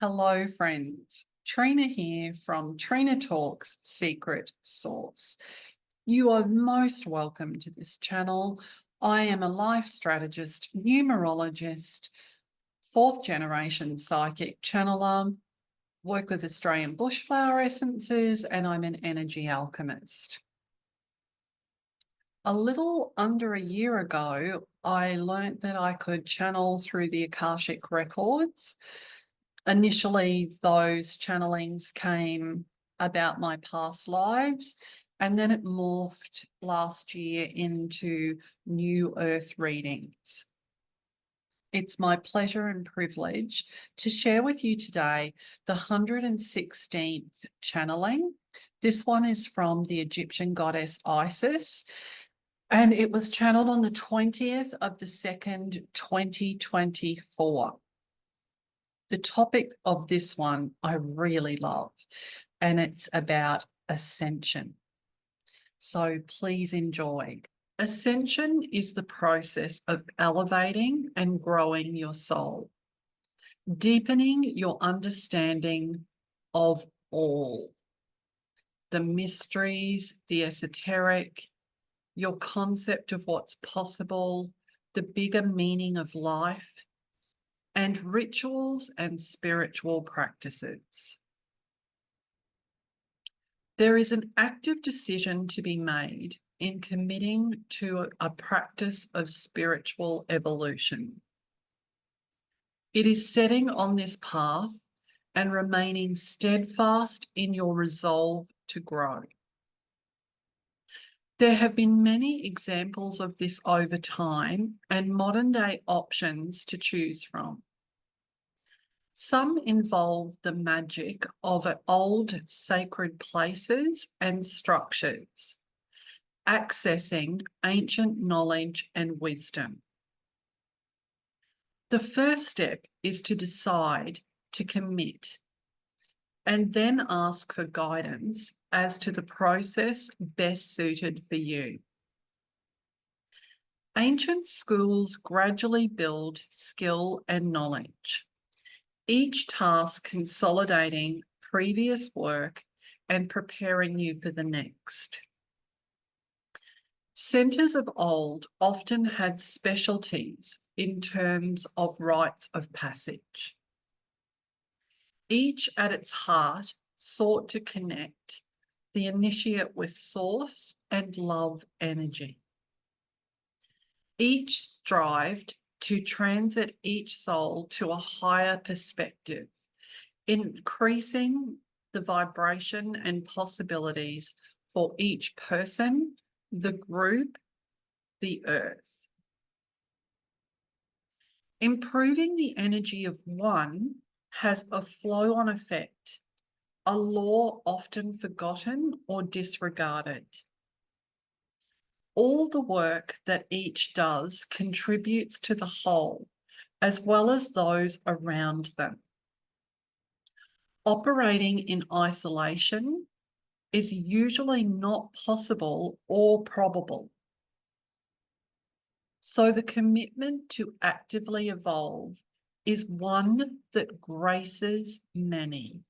Hello, friends. Trina here from Trina Talks Secret Source. You are most welcome to this channel. I am a life strategist, numerologist, fourth generation psychic channeler, work with Australian bushflower essences, and I'm an energy alchemist. A little under a year ago, I learnt that I could channel through the Akashic records. Initially, those channelings came about my past lives, and then it morphed last year into new earth readings. It's my pleasure and privilege to share with you today the 116th channeling. This one is from the Egyptian goddess Isis, and it was channeled on the 20th of the 2nd, 2024. The topic of this one I really love, and it's about ascension. So please enjoy. Ascension is the process of elevating and growing your soul, deepening your understanding of all the mysteries, the esoteric, your concept of what's possible, the bigger meaning of life, and rituals and spiritual practices. There is an active decision to be made in committing to a practice of spiritual evolution. It is setting on this path and remaining steadfast in your resolve to grow. There have been many examples of this over time and modern day options to choose from. Some involve the magic of old sacred places and structures, accessing ancient knowledge and wisdom. The first step is to decide to commit and then ask for guidance as to the process best suited for you. Ancient schools gradually build skill and knowledge, each task consolidating previous work and preparing you for the next. Centres of old often had specialties in terms of rites of passage. Each at its heart sought to connect the initiate with source and love energy. Each strived to transit each soul to a higher perspective, increasing the vibration and possibilities for each person, the group, the earth. Improving the energy of one has a flow-on effect, a law often forgotten or disregarded. All the work that each does contributes to the whole, as well as those around them. Operating in isolation is usually not possible or probable. So the commitment to actively evolve is one that graces many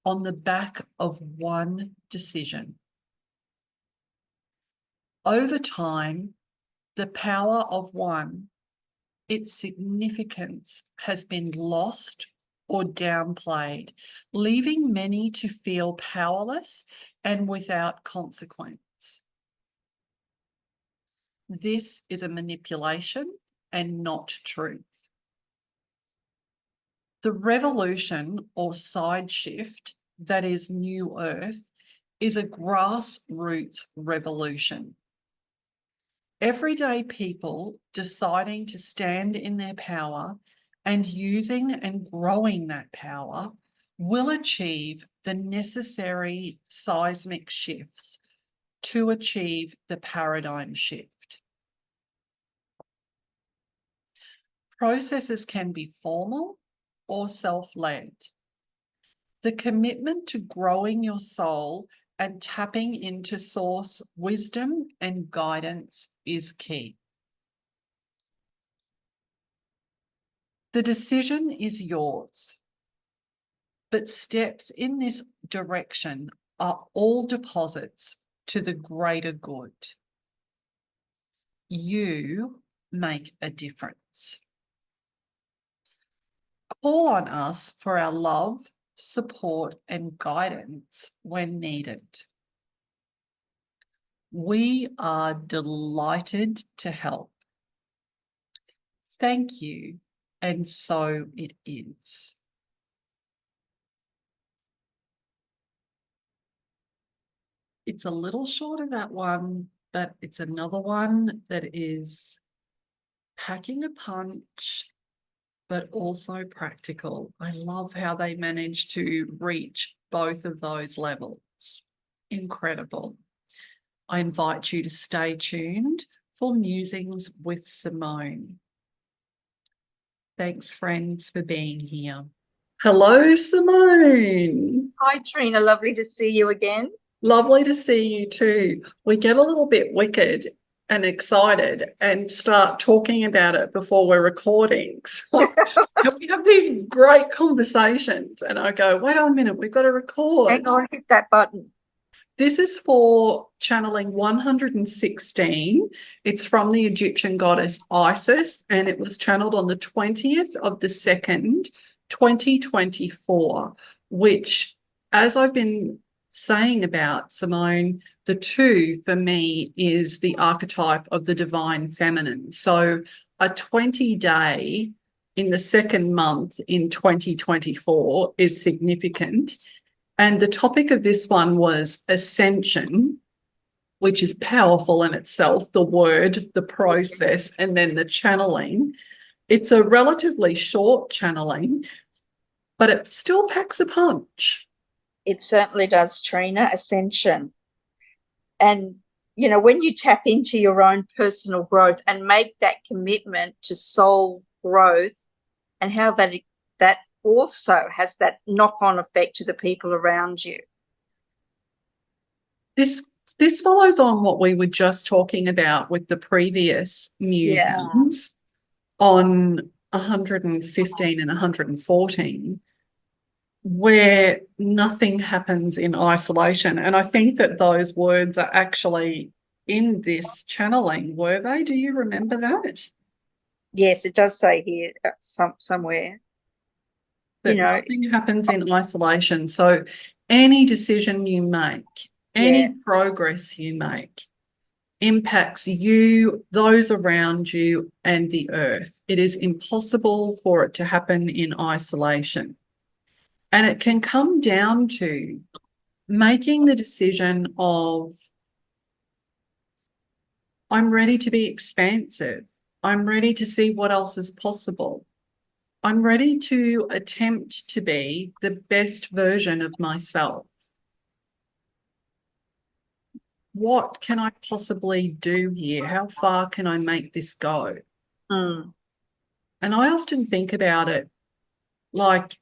on the back of one decision. Over time, the power of one, its significance has been lost or downplayed, leaving many to feel powerless and without consequence. This is a manipulation and not truth. The revolution or side shift that is New Earth is a grassroots revolution. Everyday people deciding to stand in their power and using and growing that power will achieve the necessary seismic shifts to achieve the paradigm shift. Processes can be formal or self-led. The commitment to growing your soul and tapping into source wisdom and guidance is key. The decision is yours. But steps in this direction are all deposits to the greater good. You make a difference. Call on us for our love, support, and guidance when needed. We are delighted to help. Thank you, and so it is. It's a little short of that one, but it's another one that is packing a punch, but also practical. I love how they managed to reach both of those levels. Incredible. I invite you to stay tuned for Musings with Simone. Thanks, friends, for being here. Hello, Simone. Hi, Trina. Lovely to see you again. Lovely to see you too. We get a little bit wicked and excited and start talking about it before we're recording. So we have these great conversations, and I go, wait a minute, we've got to record. Hang on, hit that button. This is for channeling 116. It's from the Egyptian goddess Isis, and it was channeled on the 20th of the 2nd, 2024, which, as I've been saying about Simone, the 2 for me is the archetype of the divine feminine. So a 20-day in the 2nd month in 2024 is significant. And the topic of this one was Ascension, which is powerful in itself, the word, the process, and then the channeling. It's a relatively short channeling, but it still packs a punch. It certainly does, Trina. Ascension. And, you know, when you tap into your own personal growth and make that commitment to soul growth, and how that also has that knock-on effect to the people around you. This follows on what we were just talking about with the previous musings on 115 and 114, where nothing happens in isolation. And I think that those words are actually in this channeling, were they? Do you remember that? Yes, it does say here somewhere. That nothing happens in isolation. So any decision you make, any progress you make, impacts you, those around you, and the earth. It is impossible for it to happen in isolation. And it can come down to making the decision of, I'm ready to be expansive. I'm ready to see what else is possible. I'm ready to attempt to be the best version of myself. What can I possibly do here? How far can I make this go? Mm. And I often think about it like,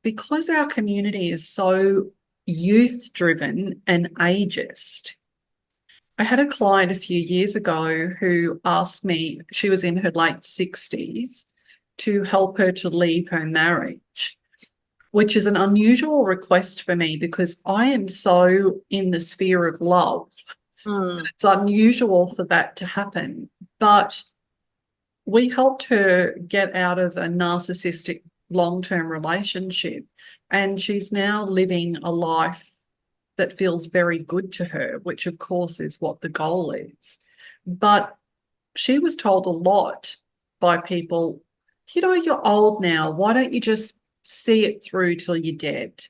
because our community is so youth driven and ageist. I had a client a few years ago who asked me, she was in her late 60s, to help her to leave her marriage, which is an unusual request for me because I am so in the sphere of love. It's unusual for that to happen. But we helped her get out of a narcissistic long-term relationship, and she's now living a life that feels very good to her, which of course is what the goal is. But she was told a lot by people, you know, you're old now. Why don't you just see it through till you're dead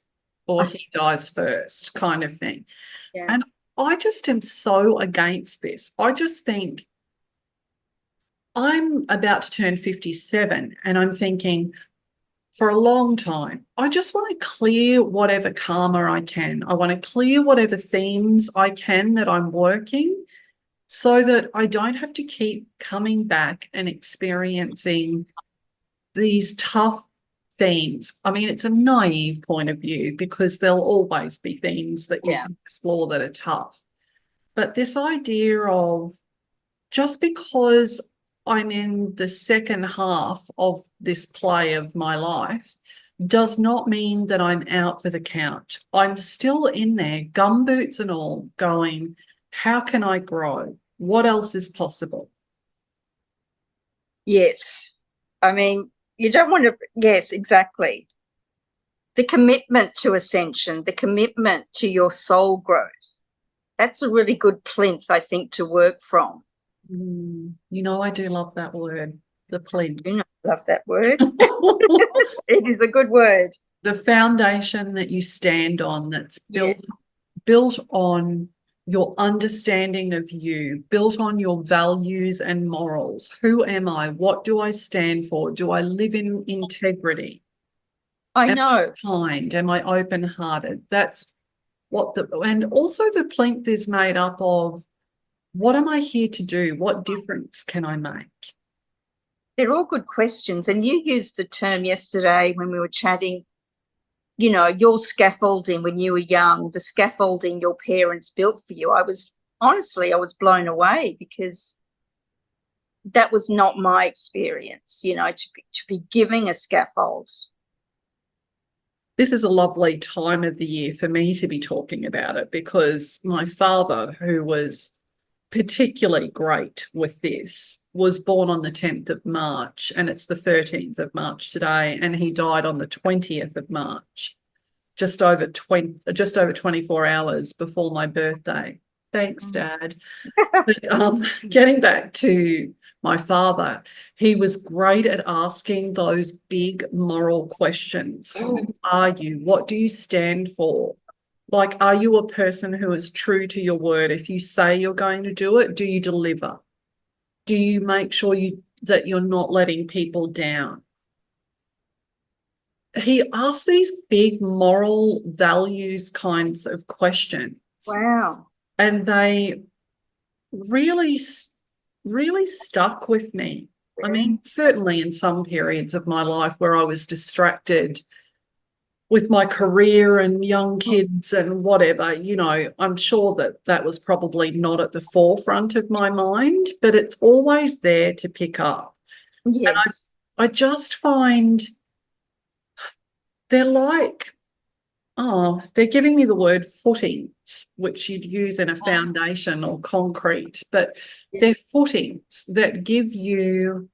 or he dies first, kind of thing. Yeah. And I just am so against this. I just think I'm about to turn 57 and I'm thinking, for a long time, I just want to clear whatever karma I can. I want to clear whatever themes I can that I'm working so that I don't have to keep coming back and experiencing these tough themes. I mean, it's a naive point of view because there'll always be themes that you can explore that are tough. But this idea of, just because I'm in the second half of this play of my life does not mean that I'm out for the count. I'm still in there, gumboots and all, going, how can I grow? What else is possible? Yes. I mean, you don't want to, yes, exactly. The commitment to ascension, the commitment to your soul growth. That's a really good plinth, I think, to work from. You know, I do love that word, the plinth. You know, I love that word. It is a good word. The foundation that you stand on, that's Yeah. built on your understanding of you, built on your values and morals. Who am I? What do I stand for? Do I live in integrity? I Am I know. kind? Am I open-hearted? That's what and also the plinth is made up of, what am I here to do? What difference can I make? They're all good questions. And you used the term yesterday when we were chatting, you know, your scaffolding when you were young, the scaffolding your parents built for you. I was blown away because that was not my experience, you know, to be giving a scaffold. This is a lovely time of the year for me to be talking about it, because my father, who was particularly great with this, was born on the 10th of March, and it's the 13th of March today, and he died on the 20th of March, just over 24 hours before my birthday. Thanks, Dad. But getting back to my father, he was great at asking those big moral questions. Who are you? What do you stand for? Like, are you a person who is true to your word? If you say you're going to do it, do you deliver? Do you make sure that you're not letting people down? He asked these big moral values kinds of questions, Wow. and they really, really stuck with me. I mean, certainly in some periods of my life where I was distracted with my career and young kids and whatever, you know, I'm sure that that was probably not at the forefront of my mind, but it's always there to pick up. And Yes. I just find they're like, they're giving me the word footings, which you'd use in a foundation or concrete, but they're footings that give you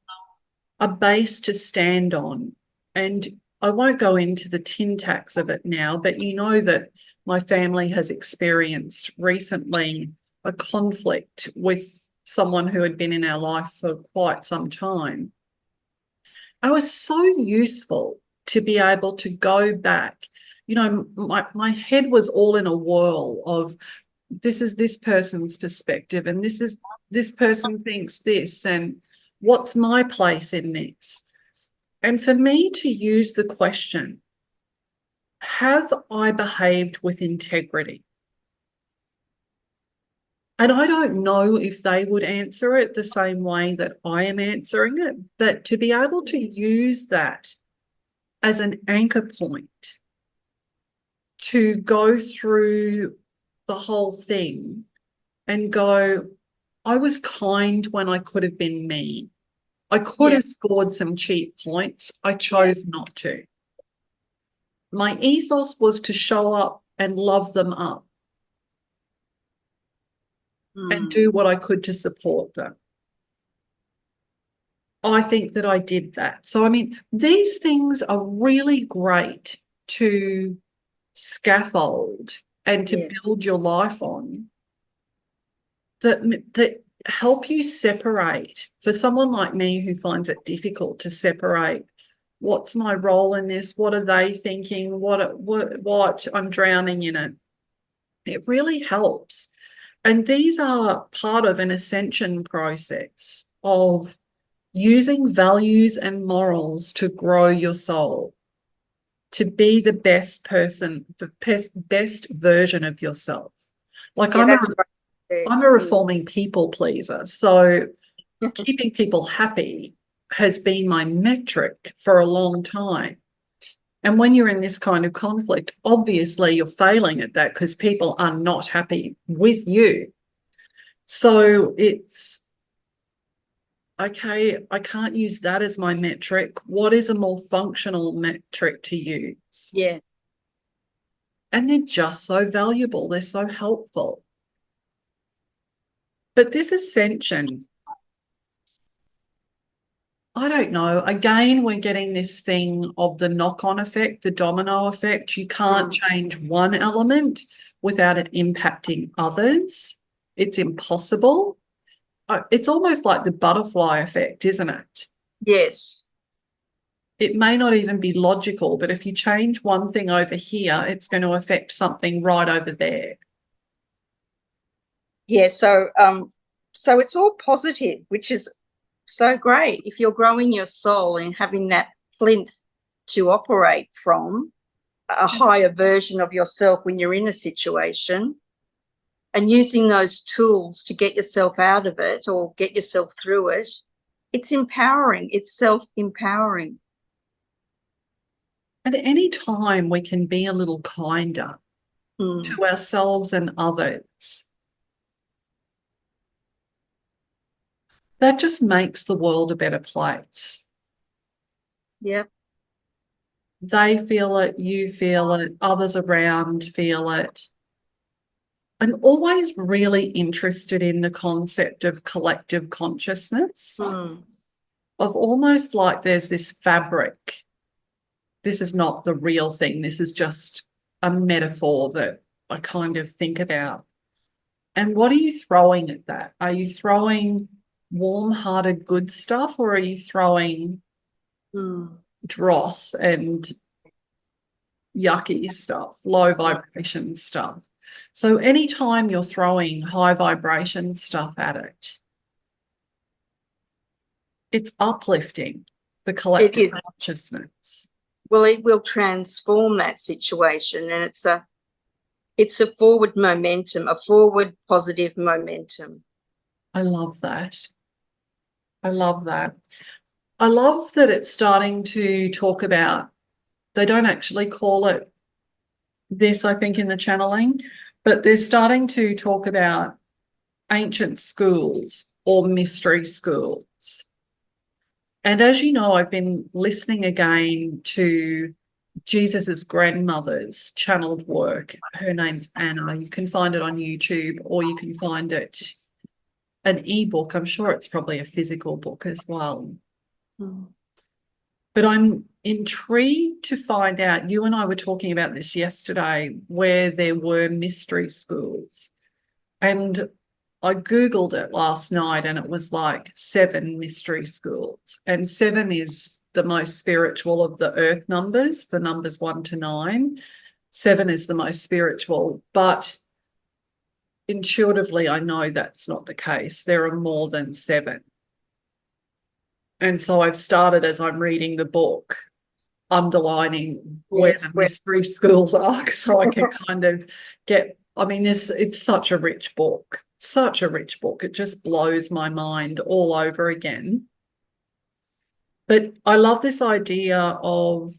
a base to stand on. And I won't go into the tin tacks of it now, but you know that my family has experienced recently a conflict with someone who had been in our life for quite some time. It was so useful to be able to go back. You know, my head was all in a whirl of, this is this person's perspective, and this person thinks this, and what's my place in this? And for me to use the question, have I behaved with integrity? And I don't know if they would answer it the same way that I am answering it, but to be able to use that as an anchor point to go through the whole thing and go, I was kind when I could have been mean. I could have scored some cheap points. I chose not to. My ethos was to show up and love them up and do what I could to support them. I think that I did that. So, I mean, these things are really great to scaffold and to build your life on, that help you separate. For someone like me who finds it difficult to separate, what's my role in this? What are they thinking? What I'm drowning in it. It really helps. And these are part of an ascension process of using values and morals to grow your soul, to be the best person, the best version of yourself. Like, I'm a reforming people pleaser. So keeping people happy has been my metric for a long time. And when you're in this kind of conflict, obviously you're failing at that because people are not happy with you. So it's okay, I can't use that as my metric. What is a more functional metric to use? Yeah. And they're just so valuable. They're so helpful. But this ascension, I don't know. Again, we're getting this thing of the knock-on effect, the domino effect. You can't change one element without it impacting others. It's impossible. It's almost like the butterfly effect, isn't it? Yes. It may not even be logical, but if you change one thing over here, it's going to affect something right over there. Yeah. So it's all positive, which is so great. If you're growing your soul and having that plinth to operate from, a higher version of yourself when you're in a situation, and using those tools to get yourself out of it or get yourself through it, it's empowering. It's self-empowering. At any time, we can be a little kinder to ourselves and others. That just makes the world a better place. Yep. They feel it, you feel it, others around feel it. I'm always really interested in the concept of collective consciousness, of almost like there's this fabric. This is not the real thing. This is just a metaphor that I kind of think about. And what are you throwing at that? Are you throwing warm-hearted good stuff, or are you throwing dross and yucky stuff, low vibration stuff? So anytime you're throwing high vibration stuff at it, it's uplifting the collective consciousness. Well, it will transform that situation, and it's a forward momentum, a forward positive momentum. I love that. I love that. I love that it's starting to talk about, they don't actually call it this, I think, in the channeling, but they're starting to talk about ancient schools or mystery schools. And as you know, I've been listening again to Jesus's grandmother's channeled work. Her name's Anna. You can find it on YouTube, or you can find it an ebook. I'm sure it's probably a physical book as well. But I'm intrigued to find out, you and I were talking about this yesterday, where there were mystery schools. And I Googled it last night, and it was like 7 mystery schools. And 7 is the most spiritual of the earth numbers, the numbers 1 to 9. 7 is the most spiritual, but intuitively, I know that's not the case. There are more than 7. And so I've started, as I'm reading the book, underlining where the mystery schools are, so I can kind of get, I mean, it's such a rich book, such a rich book. It just blows my mind all over again. But I love this idea of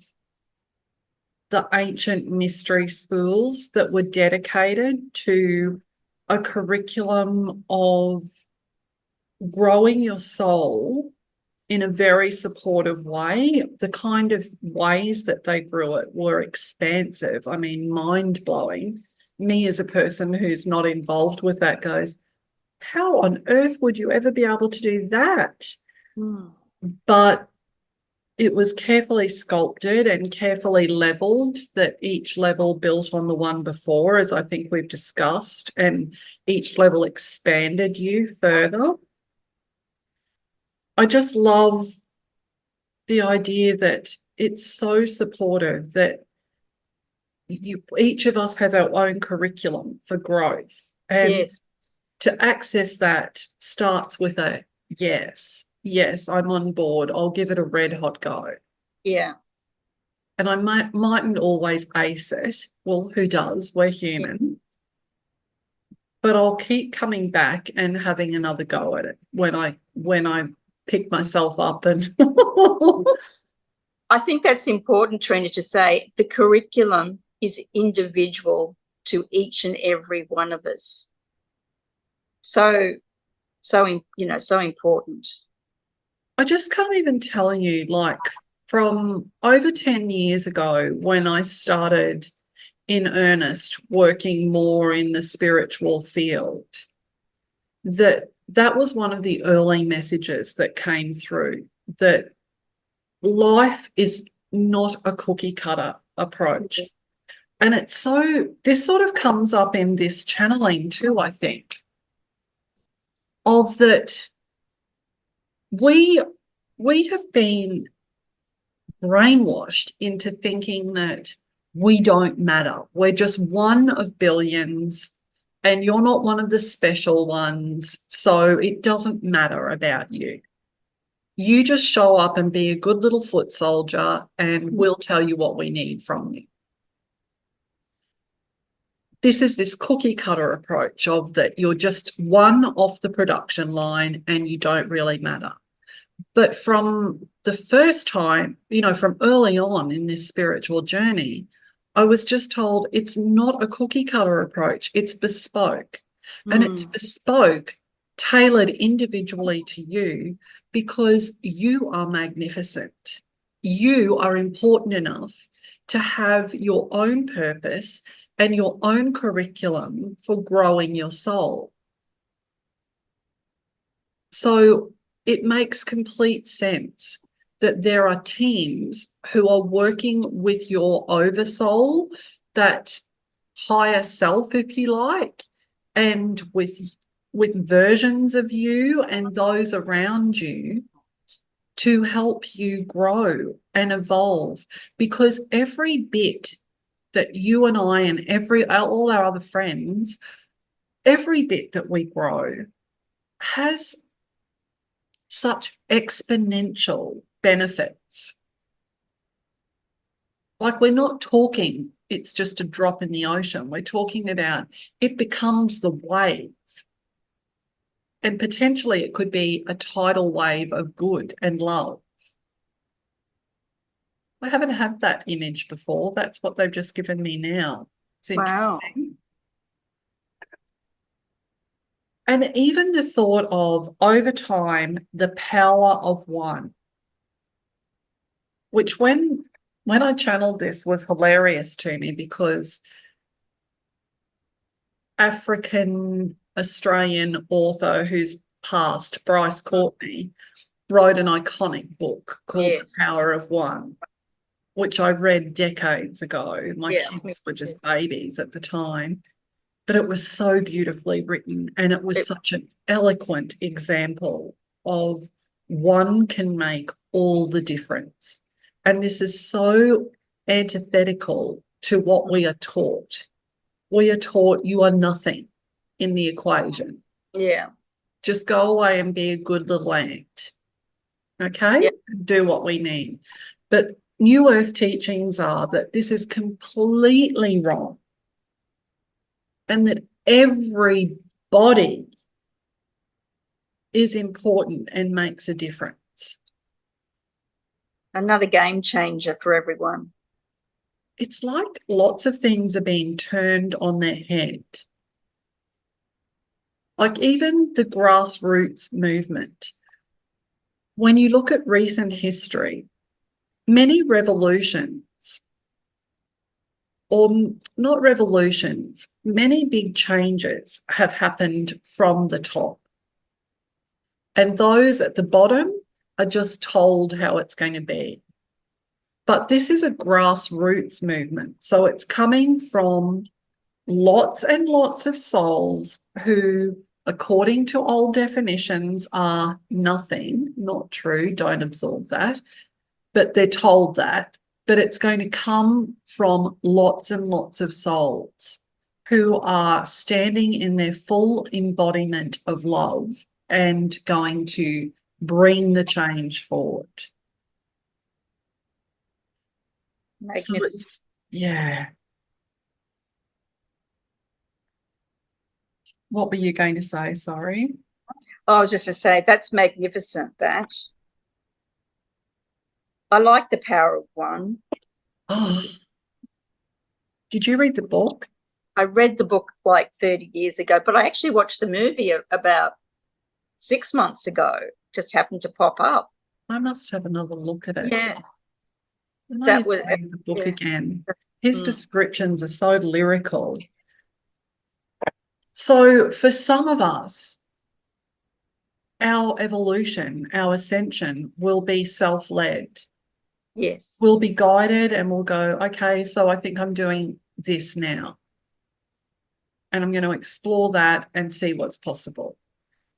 the ancient mystery schools that were dedicated to a curriculum of growing your soul in a very supportive way. The kind of ways that they grew it were expansive. I mean, mind-blowing. Me as a person who's not involved with that goes, how on earth would you ever be able to do that? But it was carefully sculpted and carefully leveled, that each level built on the one before, as I think we've discussed, and each level expanded you further. I just love the idea that it's so supportive, that each of us has our own curriculum for growth. And to access that starts with a yes, I'm on board. I'll give it a red hot go. Yeah. And I mightn't always ace it. Well, who does? We're human. But I'll keep coming back and having another go at it when I pick myself up. And I think that's important, Trina, to say the curriculum is individual to each and every one of us. So important. I just can't even tell you, like, from over 10 years ago when I started in earnest working more in the spiritual field, that was one of the early messages that came through, that life is not a cookie cutter approach. And this sort of comes up in this channeling too, I think, of that we have been brainwashed into thinking that we don't matter. We're just one of billions, and you're not one of the special ones, so it doesn't matter about you. You just show up and be a good little foot soldier, and we'll tell you what we need from you. This is this cookie cutter approach of that you're just one off the production line and you don't really matter. But from the first time, from early on in this spiritual journey, I was just told it's not a cookie cutter approach, it's bespoke. And it's bespoke, tailored individually to you, because you are magnificent. You are important enough to have your own purpose and your own curriculum for growing your soul. So it makes complete sense that there are teams who are working with your oversoul, that higher self, if you like, and with versions of you and those around you to help you grow and evolve, because every bit that you and I and all our other friends, every bit that we grow has such exponential benefits. Like, we're not talking, it's just a drop in the ocean. We're talking about it becomes the wave. And potentially it could be a tidal wave of good and love. I haven't had that image before. That's what they've just given me now. It's interesting. Wow. And even the thought of, over time, the power of one, which when I channeled this was hilarious to me, because African Australian author who's passed, Bryce Courtney, wrote an iconic book called The Power of One, which I read decades ago. My kids were just babies at the time. But it was so beautifully written, and it was such an eloquent example of one can make all the difference. And this is so antithetical to what we are taught. We are taught you are nothing in the equation. Yeah. Just go away and be a good little ant. Okay? Yep. Do what we need. But New Earth teachings are that this is completely wrong, and that everybody is important and makes a difference. Another game changer for everyone. It's like lots of things are being turned on their head. Like even the grassroots movement. When you look at recent history, many revolutions, or not revolutions, many big changes have happened from the top. And those at the bottom are just told how it's going to be. But this is a grassroots movement. So it's coming from lots and lots of souls who, according to old definitions, are nothing, not true, don't absorb that, but they're told that. But it's going to come from lots and lots of souls who are standing in their full embodiment of love and going to bring the change forward. Magnificent. So yeah. What were you going to say? Sorry. I was just going to say, that's magnificent, that. I like The Power of One. Oh, did you read the book? I read the book like 30 years ago, but I actually watched the movie about 6 months ago. Just happened to pop up. I must have another look at it. Yeah, I might that even was, read the book yeah. again. His Mm, descriptions are so lyrical. So for some of us, our evolution, our ascension will be self-led. yes. We'll be guided and we'll go, okay, so I think I'm doing this now. And I'm going to explore that and see what's possible.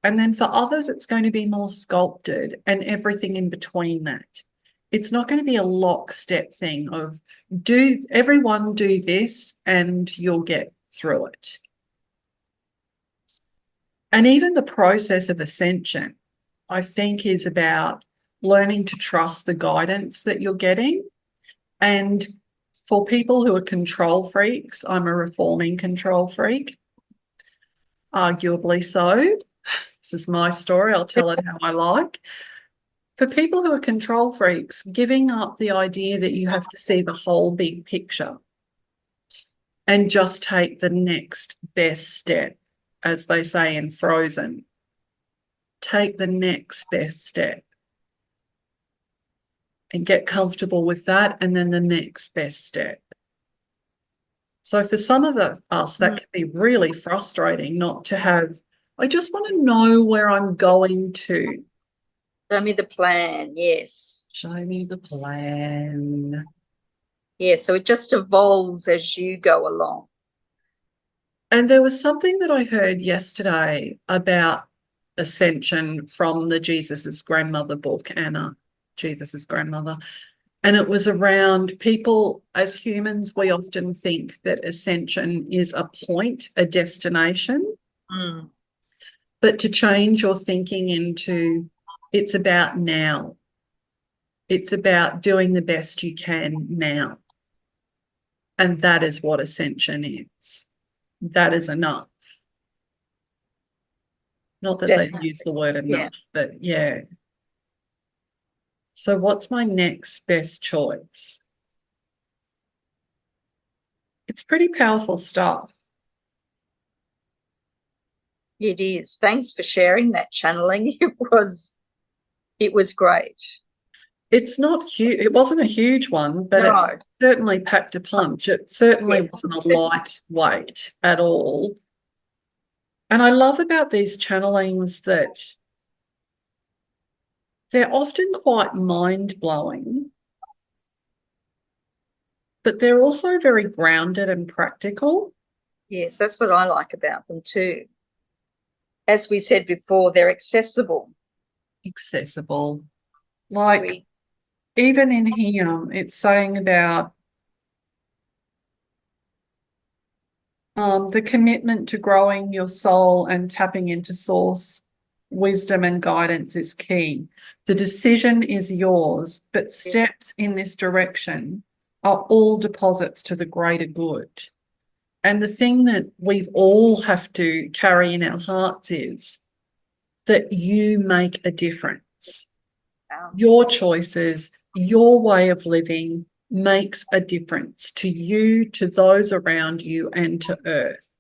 And then for others, it's going to be more sculpted and everything in between that. It's not going to be a lockstep thing of do everyone do this and you'll get through it. And even the process of ascension, I think, is about learning to trust the guidance that you're getting. And for people who are control freaks, I'm a reforming control freak, arguably so. This is my story. I'll tell it how I like. For people who are control freaks, giving up the idea that you have to see the whole big picture and just take the next best step, as they say in Frozen. Take the next best step and get comfortable with that, and then the next best step. So for some of us, that can be really frustrating not to have, I just want to know where I'm going to. Show me the plan. Yes. Show me the plan. Yeah. So it just evolves as you go along. And there was something that I heard yesterday about Ascension from the Jesus's Grandmother book, Anna, Jesus's grandmother. And it was around people, as humans, we often think that ascension is a point, a destination, Mm, but to change your thinking into it's about now. It's about doing the best you can now. And that is what ascension is. That is enough. Not that they definitely. use the word Yeah. enough, but yeah. So what's my next best choice? It's pretty powerful stuff. It is. Thanks for sharing that channeling. It was great. It's not huge. It wasn't a huge one, but it No. certainly packed a punch. It certainly Yes. wasn't a lightweight at all. And I love about these channelings that they're often quite mind-blowing, but they're also very grounded and practical. Yes, that's what I like about them too. As we said before, they're accessible. Accessible. Like We, even in here, it's saying about the commitment to growing your soul and tapping into source wisdom and guidance is key. The decision is yours, but steps in this direction are all deposits to the greater good. And the thing that we've all have to carry in our hearts is that you make a difference. Your choices, your way of living makes a difference to you, to those around you, and to Earth.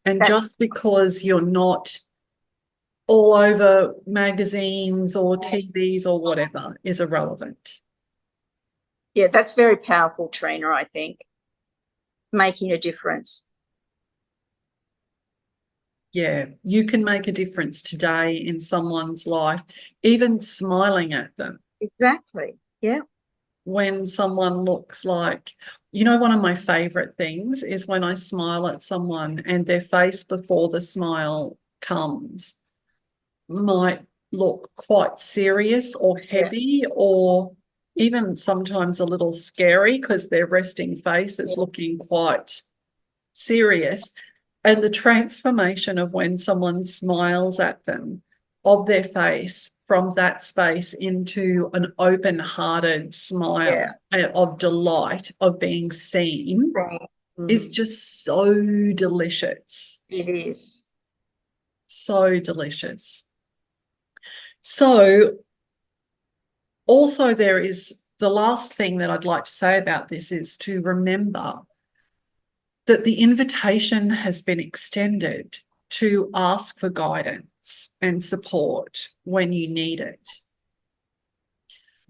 And just because you're not all over magazines or TVs or whatever is irrelevant. yeah, that's very powerful, Trina, I think. Making a difference. Yeah, you can make a difference today in someone's life, even smiling at them. Exactly. Yeah. When someone looks like, one of my favorite things is when I smile at someone and their face before the smile comes might look quite serious or heavy or even sometimes a little scary because their resting face is looking quite serious. And the transformation of when someone smiles at them, of their face from that space into an open-hearted smile of delight of being seen is just so delicious. It is. So delicious. So also there is the last thing that I'd like to say about this is to remember that the invitation has been extended to ask for guidance and support when you need it.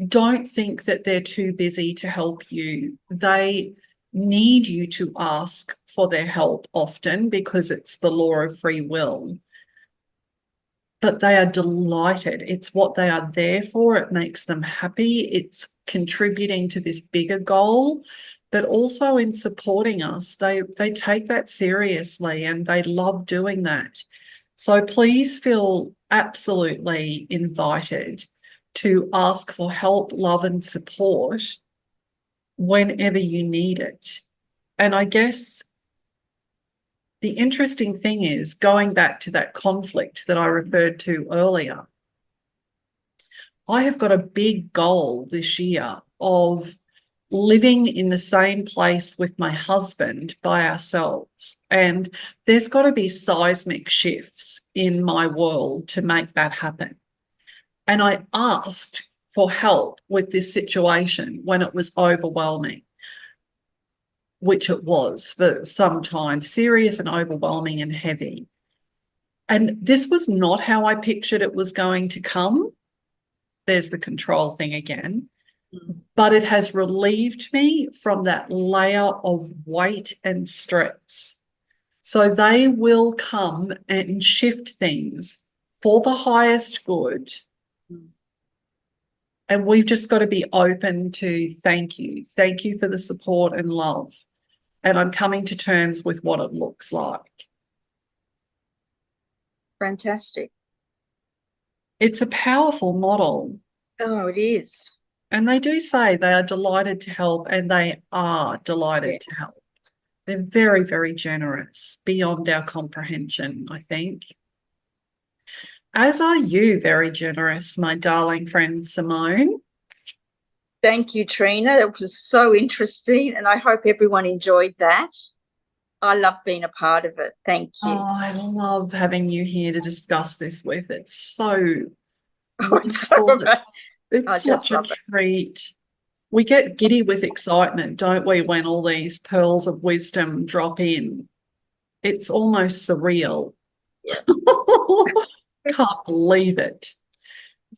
don't think that they're too busy to help you. They need you to ask for their help often because it's the law of free will. But they are delighted. It's what they are there for. It makes them happy. It's contributing to this bigger goal, but also in supporting us. They take that seriously and they love doing that. So please feel absolutely invited to ask for help, love, and support whenever you need it. And I guess the interesting thing is, going back to that conflict that I referred to earlier, I have got a big goal this year of living in the same place with my husband by ourselves. And there's got to be seismic shifts in my world to make that happen. And I asked for help with this situation when it was overwhelming, which it was for some time, serious and overwhelming and heavy. And this was not how I pictured it was going to come. There's the control thing again. But it has relieved me from that layer of weight and stress. So they will come and shift things for the highest good. And we've just got to be open to thank you. Thank you for the support and love. And I'm coming to terms with what it looks like. Fantastic. It's a powerful model. Oh, it is. And they do say they are delighted to help, and they are delighted to help. They're very, very generous, beyond our comprehension, I think. As are you, very generous, my darling friend Simone. Thank you, Trina. It was so interesting, and I hope everyone enjoyed that. I love being a part of it. Thank you. Oh, I love having you here to discuss this with. It's so It's so it's such a treat. We get giddy with excitement, don't we, when all these pearls of wisdom drop in? It's almost surreal. Yeah. Can't believe it.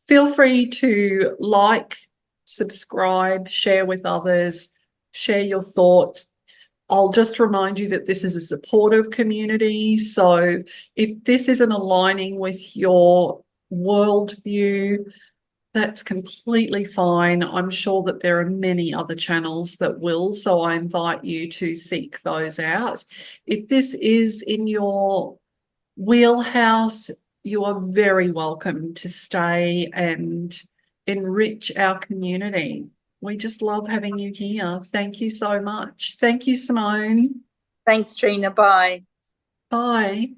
Feel free to like, subscribe, share with others, share your thoughts. I'll just remind you that this is a supportive community. So if this isn't aligning with your worldview, that's completely fine. I'm sure that there are many other channels that will, so I invite you to seek those out. If this is in your wheelhouse, you are very welcome to stay and enrich our community. We just love having you here. Thank you so much. Thank you, Simone. Thanks, Trina. Bye. Bye.